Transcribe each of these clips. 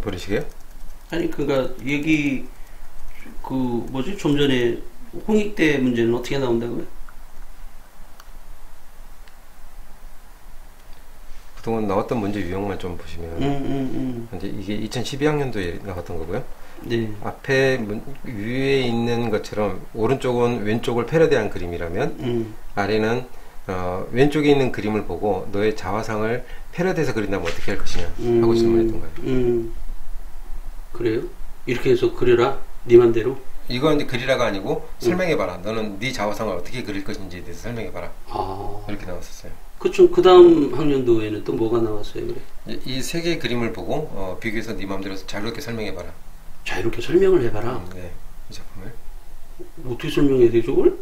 버리시게요? 아니 그니까 얘기 그 뭐지 좀 전에 홍익대 문제는 어떻게 나온다고요? 그동안 나왔던 문제 유형만 좀 보시면 이제 이게 2012학년도에 나왔던 거고요. 네. 앞에 위에 있는 것처럼 오른쪽은 왼쪽을 패러디한 그림이라면 아래는 왼쪽에 있는 그림을 보고 너의 자화상을 패러디해서 그린다면 어떻게 할 것이냐 하고 질문했던 거예요. 그래요? 이렇게 해서 그려라? 네 맘대로? 이건 이제 그리라가 아니고 설명해봐라. 너는 네 자화상을 어떻게 그릴 것인지에 대해서 설명해봐라. 이렇게 나왔었어요. 그쵸. 그 다음 학년도에는 또 뭐가 나왔어요? 그래? 이 세 개의 그림을 보고 비교해서 네 맘대로 자유롭게 설명해봐라. 자유롭게 설명을 해봐라? 네. 이 작품을. 어떻게 설명해야 되죠, 그걸?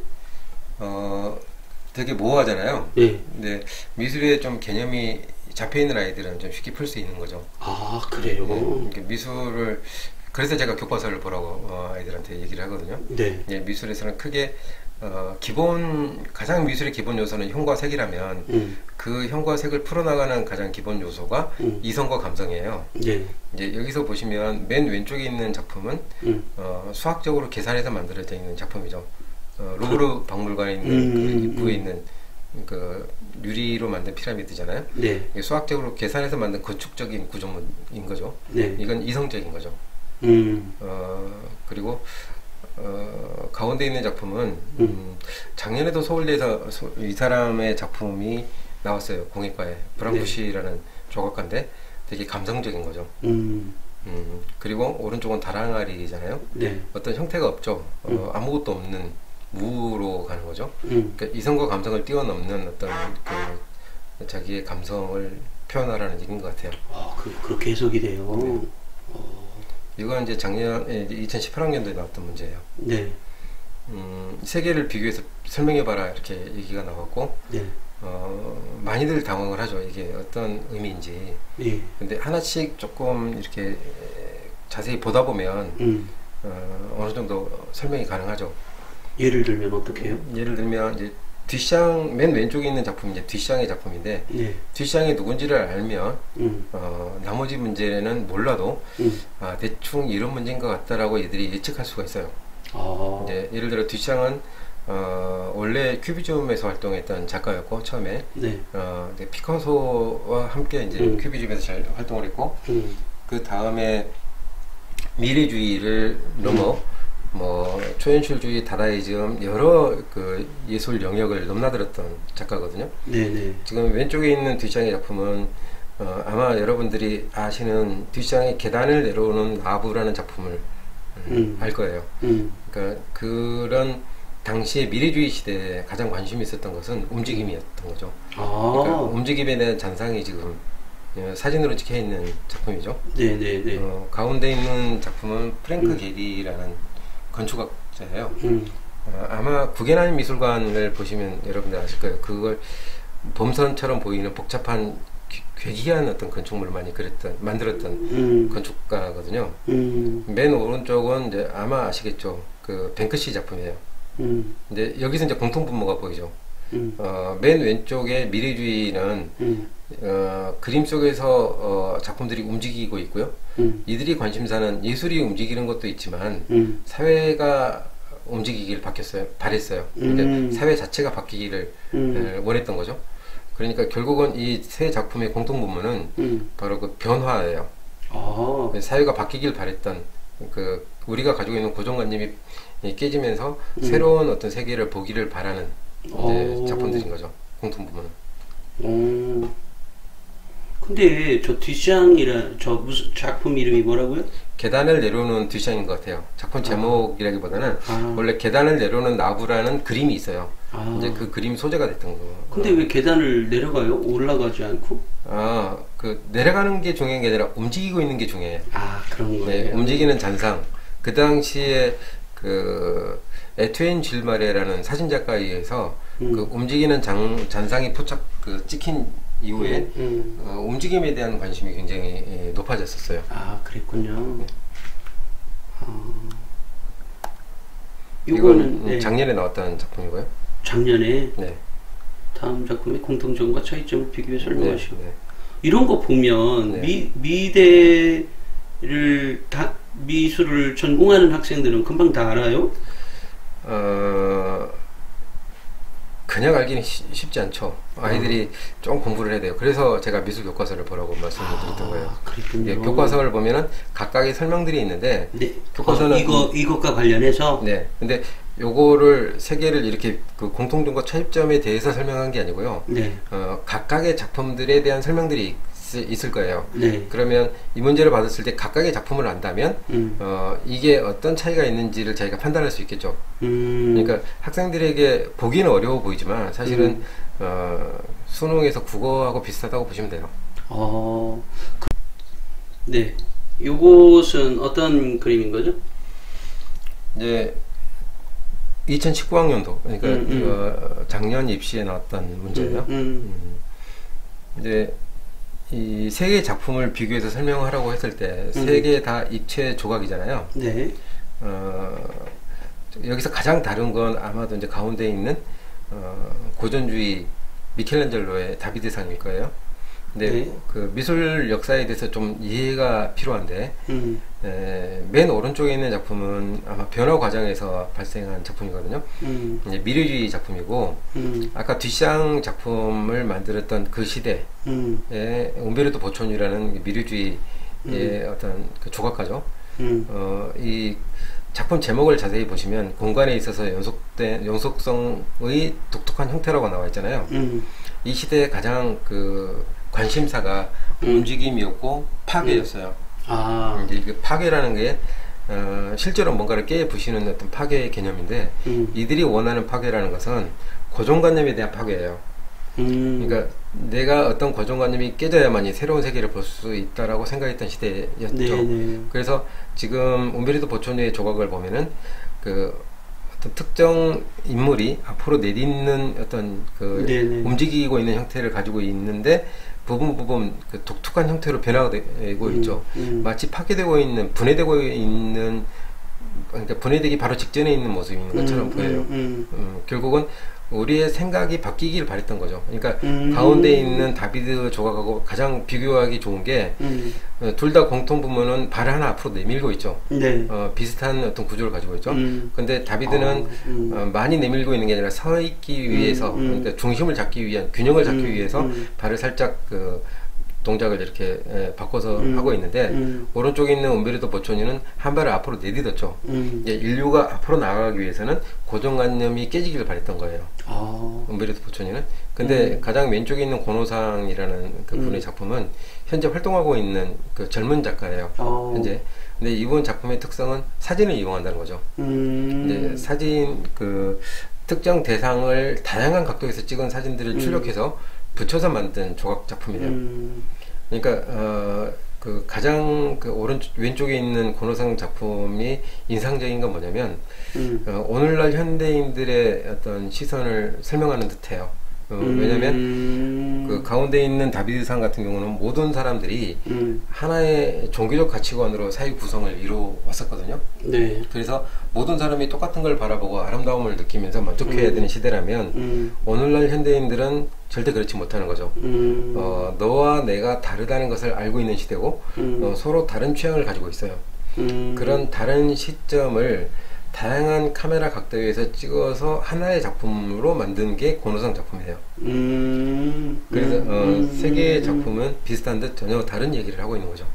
되게 모호하잖아요. 네. 근데 미술에 좀 개념이 잡혀있는 아이들은 좀 쉽게 풀 수 있는 거죠. 아, 그래요? 네. 미술을 그래서 제가 교과서를 보라고 아이들한테 얘기를 하거든요. 네. 예, 미술에서는 크게 가장 미술의 기본 요소는 형과 색이라면 그 형과 색을 풀어나가는 가장 기본 요소가 이성과 감성이에요. 네. 이제 여기서 보시면 맨 왼쪽에 있는 작품은 수학적으로 계산해서 만들어져 있는 작품이죠. 루브르 박물관에 있는 그 입구에 있는 그 유리로 만든 피라미드잖아요. 네. 수학적으로 계산해서 만든 건축적인 구조물인 거죠. 네. 이건 이성적인 거죠. 그리고 가운데 있는 작품은 작년에도 서울대에서 이 사람의 작품이 나왔어요. 공예과에 브랑쿠시라는 네. 조각가인데 되게 감성적인 거죠. 그리고 오른쪽은 다랑아리잖아요. 네. 어떤 형태가 없죠. 아무것도 없는 무로 가는 거죠. 그러니까 이성과 감성을 뛰어넘는 어떤 그 자기의 감성을 표현하라는 얘기인 것 같아요. 그렇게 해석이 돼요. 네. 이건 이제 작년 2018학년도에 나왔던 문제예요. 네. 세 개를 비교해서 설명해봐라 이렇게 얘기가 나왔고, 네. 많이들 당황을 하죠. 이게 어떤 의미인지. 네. 근데 하나씩 조금 이렇게 자세히 보다 보면 어느 정도 설명이 가능하죠. 예를 들면 어떻게 해요? 예를 들면 이제 뒷샹 맨 왼쪽에 있는 작품이 이제 뒷샹의 작품인데 네. 뒷샹이 누군지를 알면 나머지 문제는 몰라도 대충 이런 문제인 것 같다라고 애들이 예측할 수가 있어요. 이제 예를 들어 뒷샹은 원래 큐비즘에서 활동했던 작가였고 처음에 네. 피카소와 함께 이제 큐비즘에서 잘 활동을 했고 그 다음에 미래주의를 넘어 뭐 초현실주의, 다다이즘 여러 그 예술 영역을 넘나들었던 작가거든요. 네네. 지금 왼쪽에 있는 뒷장의 작품은 아마 여러분들이 아시는 뒷장의 계단을 내려오는 나부라는 작품을 알 거예요. 그러니까 그런 당시에 미래주의 시대에 가장 관심이 있었던 것은 움직임이었던 거죠. 그러니까 움직임에 대한 잔상이 지금 사진으로 찍혀 있는 작품이죠. 네네네. 가운데 있는 작품은 프랭크 게리라는 건축학자예요. 아마 구겐하임 미술관을 보시면 여러분들 아실 거예요. 그걸 범선처럼 보이는 복잡한 괴기한 어떤 건축물을 많이 만들었던 건축가거든요. 맨 오른쪽은 이제 아마 아시겠죠. 그 뱅크시 작품이에요. 근데 여기서 이제 공통분모가 보이죠. 맨 왼쪽에 미래주의는 그림 속에서 작품들이 움직이고 있고요. 이들이 관심사는 예술이 움직이는 것도 있지만 사회가 움직이길 바랬어요. 그러니까 사회 자체가 바뀌기를 원했던 거죠. 그러니까 결국은 이 세 작품의 공통분모는 바로 그 변화예요. 사회가 바뀌길 바랬던 그 우리가 가지고 있는 고정관념이 깨지면서 새로운 어떤 세계를 보기를 바라는 작품들인 거죠. 공통부분은. 근데 저 뒷샹이라 저 무슨 작품 이름이 뭐라고요? 계단을 내려오는 뒷샹인 것 같아요. 작품 제목이라기보다는 원래 계단을 내려오는 나부라는 그림이 있어요. 이제 그 그림 소재가 됐던 거. 근데 왜 계단을 내려가요? 올라가지 않고? 그 내려가는 게 중요한 게 아니라 움직이고 있는 게 중요해요. 그런 거예요. 네, 움직이는 잔상. 그 당시에 그 에트웬 질마레라는 사진작가에 의해서 그 움직이는 잔상이 찍힌 이후에 움직임에 대한 관심이 굉장히 높아졌었어요. 그랬군요. 네. 이거는 네. 작년에 나왔던 작품이고요. 작년에? 네. 다음 작품의 공통점과 차이점을 비교해 설명하시고. 네. 이런 거 보면 네. 미대에 미술을 전공하는 학생들은 금방 다 알아요? 그냥 알기는 쉽지 않죠. 아이들이 좀 공부를 해야 돼요. 그래서 제가 미술 교과서를 보라고 말씀을 드렸던 거예요. 그렇군요. 예, 교과서를 보면은 각각의 설명들이 있는데, 네. 교과서는 이것과 관련해서. 네. 근데 요거를 세 개를 이렇게 그 공통점과 차이점에 대해서 설명한 게 아니고요. 네. 각각의 작품들에 대한 설명들이 있을 거예요. 네. 그러면 이 문제를 받았을 때 각각의 작품을 안다면 이게 어떤 차이가 있는지를 저희가 판단할 수 있겠죠. 그러니까 학생들에게 보기는 어려워 보이지만 사실은 수능에서 국어하고 비슷하다고 보시면 돼요. 네. 요것은 어떤 그림인 거죠? 이제 2019학년도 그러니까 작년 입시에 나왔던 문제예요. 이제 이 세 개의 작품을 비교해서 설명하라고 했을 때 세 개 다 입체 조각이잖아요. 네. 여기서 가장 다른 건 아마도 이제 가운데 있는 고전주의 미켈란젤로의 다비드상일 거예요. 근데 네. 그 미술 역사에 대해서 좀 이해가 필요한데 맨 오른쪽에 있는 작품은 아마 변화 과정에서 발생한 작품이거든요. 이제 미래주의 작품이고 아까 뒷샹 작품을 만들었던 그 시대에 움베르토 보촌이라는 미래주의의 어떤 그 조각가죠. 이 작품 제목을 자세히 보시면 공간에 있어서 연속성의 독특한 형태라고 나와 있잖아요. 이 시대의 가장 그 관심사가 움직임이었고 파괴였어요. 이제 그 파괴라는 게 실제로 뭔가를 깨부시는 어떤 파괴의 개념인데 이들이 원하는 파괴라는 것은 고정관념에 대한 파괴예요. 그러니까 내가 어떤 고정관념이 깨져야만이 새로운 세계를 볼 수 있다라고 생각했던 시대였죠. 네네. 그래서 지금 움베르토 보초니의 조각을 보면은 그 어떤 특정 인물이 앞으로 내딛는 어떤 그 네네. 움직이고 있는 형태를 가지고 있는데 부분 그 독특한 형태로 변화되고 있죠. 마치 파괴되고 있는, 분해되고 있는, 그러니까 분해되기 바로 직전에 있는 모습이 있는 것처럼 보여요. 결국은 우리의 생각이 바뀌길 바랬던 거죠. 그러니까 가운데 있는 다비드 조각하고 가장 비교하기 좋은 게 둘 다 공통 부분은 발을 하나 앞으로 내밀고 있죠. 네. 비슷한 어떤 구조를 가지고 있죠. 근데 다비드는 많이 내밀고 있는 게 아니라 서 있기 위해서 그러니까 중심을 잡기 위한 균형을 잡기 위해서 발을 살짝 그 동작을 이렇게 바꿔서 하고 있는데 오른쪽에 있는 움베르토 보초니는 한 발을 앞으로 내딛었죠. 인류가 앞으로 나아가기 위해서는 고정관념이 깨지기를 바랬던 거예요. 움베르토 보초니는. 근데 가장 왼쪽에 있는 고노상이라는 그 분의 작품은 현재 활동하고 있는 그 젊은 작가예요. 현재. 근데 이번 작품의 특성은 사진을 이용한다는 거죠. 이제 사진 그 특정 대상을 다양한 각도에서 찍은 사진들을 출력해서 붙여서 만든 조각 작품이에요. 그러니까 그 가장 그 왼쪽에 있는 고노상 작품이 인상적인 건 뭐냐면 오늘날 현대인들의 어떤 시선을 설명하는 듯해요. 왜냐면 그 가운데 있는 다비드상 같은 경우는 모든 사람들이 하나의 종교적 가치관으로 사회 구성을 이루어 왔었거든요. 네. 그래서 모든 사람이 똑같은 걸 바라보고 아름다움을 느끼면서 만족해야 되는 시대라면 오늘날 현대인들은 절대 그렇지 못하는 거죠. 너와 내가 다르다는 것을 알고 있는 시대고 서로 다른 취향을 가지고 있어요. 그런 다른 시점을 다양한 카메라 각도에서 찍어서 하나의 작품으로 만든 게 고노상 작품이에요. 그래서 세 개의 작품은 비슷한 듯 전혀 다른 얘기를 하고 있는 거죠.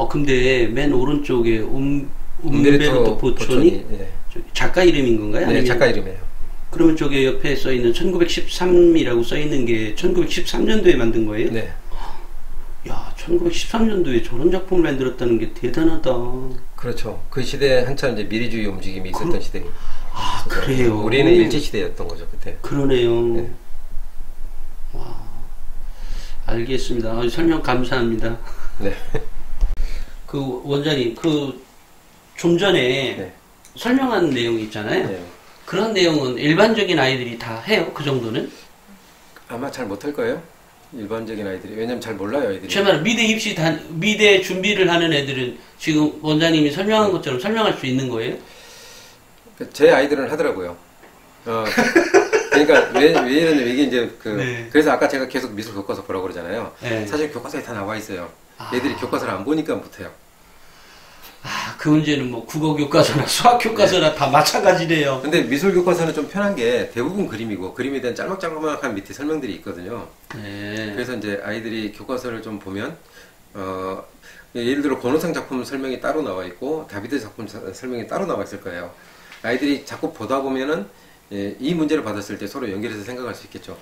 근데 맨 오른쪽에 움베르토 보초니 예. 작가 이름인 건가요? 네, 아니면 작가 이름이에요. 그러면 저게 옆에 써 있는 1913이라고 써 있는 게 1913년도에 만든 거예요? 네. 야, 1913년도에 저런 작품을 만들었다는 게 대단하다. 그렇죠. 그 시대에 한참 이제 미래주의 움직임이 있었던 시대. 그래요. 우리는 일제 시대였던 거죠 그때. 그러네요. 네. 와, 알겠습니다. 설명 감사합니다. 네. 그 원장님, 그 좀 전에 네. 설명한 내용이 있잖아요. 네. 그런 내용은 일반적인 아이들이 다 해요? 그 정도는? 아마 잘 못할 거예요. 일반적인 아이들이. 왜냐면 잘 몰라요 아이들이. 제 말은 미대 준비를 하는 애들은 지금 원장님이 설명한 것처럼 설명할 수 있는 거예요? 제 아이들은 하더라고요. 그러니까 왜 이러냐 이게 이제 네. 그래서 아까 제가 계속 미술 교과서 보라고 그러잖아요. 네. 사실 교과서에 다 나와 있어요. 얘들이 교과서를 안 보니까 못해요. 아, 그 문제는 뭐 국어 교과서나 수학 교과서나 다 마찬가지네요. 근데 미술 교과서는 좀 편한 게 대부분 그림이고 그림에 대한 짤막짤막한 밑에 설명들이 있거든요. 네. 그래서 이제 아이들이 교과서를 좀 보면 예를 들어 권호상 작품 설명이 따로 나와 있고 다비드 작품 설명이 따로 나와 있을 거예요. 아이들이 자꾸 보다 보면은 이 문제를 받았을 때 서로 연결해서 생각할 수 있겠죠.